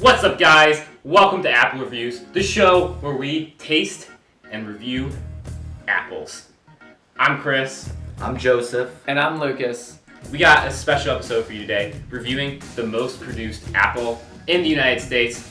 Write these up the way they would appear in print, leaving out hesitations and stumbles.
What's up, guys? Welcome to Apple Reviews, the show where we taste and review apples. I'm Chris. I'm Joseph. And I'm Lucas. We got a special episode for you today, reviewing the most produced apple in the United States.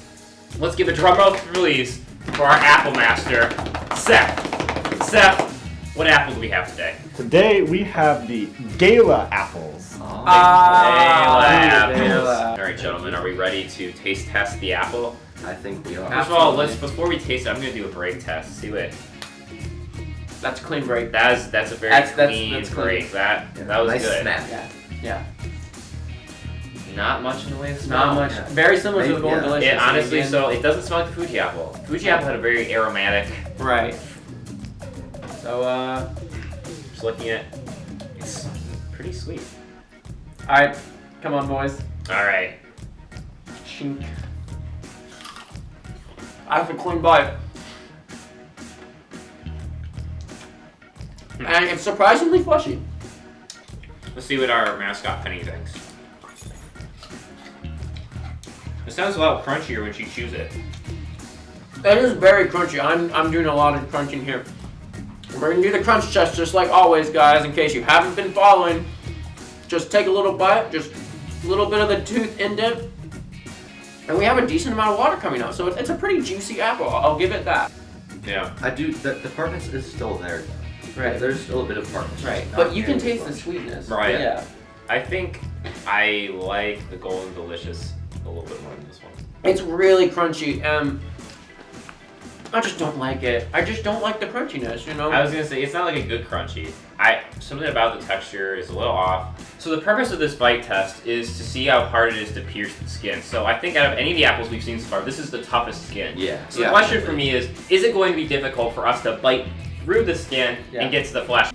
Let's give a drum roll please for our apple master, Seth. Seth, what apple do we have today? Today we have the Gala Apples. Gala apples. Gala. All right, gentlemen, are we ready to taste test the apple? I think we are. First of all, before we taste it, I'm gonna do a break test. See what. That's a clean break. That's a very clean that's break. clean. That was nice good. Snap. Yeah. Not much in the way of smell. Not much. Very similar to the Golden Delicious. It honestly, again. so it doesn't smell like Fuji apple. Fuji apple had a very aromatic. Right. So, Just looking at, it's pretty sweet. alright. Come on, boys. All right. Chink. I have a clean bite. And it's surprisingly fleshy. Let's see what our mascot Penny thinks. It sounds a lot crunchier when she chews it. It is very crunchy. I'm doing a lot of crunching here. We're gonna do the crunch test just like always, guys. In case you haven't been following, just take a little bite, just a little bit of the tooth indent, and we have a decent amount of water coming out. So it's a pretty juicy apple. I'll give it that. Yeah. I do. The tartness is still there. Right. There's still a bit of tartness. Right. Not But you can nearly taste the as much. sweetness. Right. Yeah. I think I like the Golden Delicious a little bit more than this one. It's really crunchy. I just don't like it. I just don't like the crunchiness, you know? I was gonna say it's not like a good crunchy. Something about the texture is a little off. So the purpose of this bite test is to see how hard it is to pierce the skin. So I think out of any of the apples we've seen so far, this is the toughest skin. Yeah. So the question for me is it going to be difficult for us to bite through the skin and get to the flesh?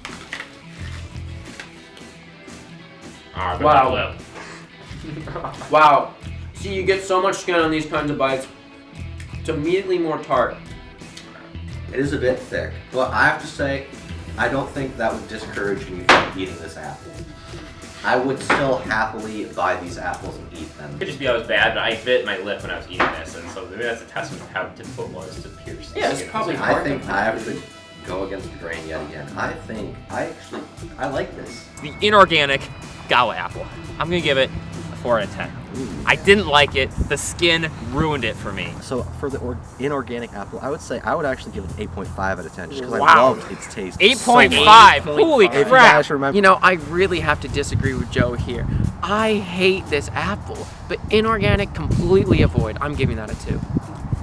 Wow. Wow. See, you get so much skin on these kinds of bites. It's immediately more tart. It is a bit thick, but I have to say, I don't think that would discourage me from eating this apple. I would still happily buy these apples and eat them. It could just be I was bad, but I bit my lip when I was eating this, and so maybe that's a testament of how difficult it was to pierce the Yeah, it's skin. probably I think I have to go against the grain yet again. I like this. The inorganic Gala Apple. I'm gonna give it a 4 out of 10. I didn't like it. The skin ruined it for me. So for the inorganic apple, I would say I would actually give it an 8.5 out of 10 just because I Wow. loved its taste. 8.5. Holy If you crap! guys remember, You know, I really have to disagree with Joe here. I hate this apple, but inorganic, completely avoid. I'm giving that a 2.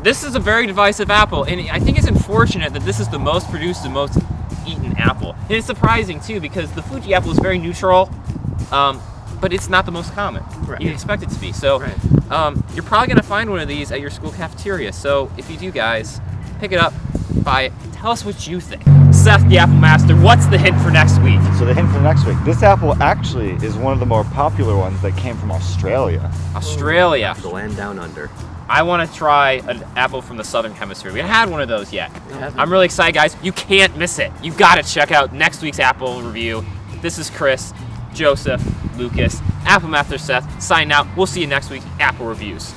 This is a very divisive apple, and I think it's unfortunate that this is the most produced and most eaten apple. And it's surprising too because the Fuji apple is very neutral, but it's not the most common. Right. You'd expect it to be. So you're probably gonna find one of these at your school cafeteria. So if you do, guys, pick it up, buy it. Tell us what you think. Seth, the Apple Master, what's the hint for next week? So the hint for next week, this apple actually is one of the more popular ones that came from Australia. Australia. the land down under. I want to try an apple from the Southern Hemisphere. We haven't had one of those yet. I'm really excited, guys. You can't miss it. You got to check out next week's Apple review. This is Chris, Joseph, Lucas, Apple Master Seth, signing out. We'll see you next week. Apple Reviews.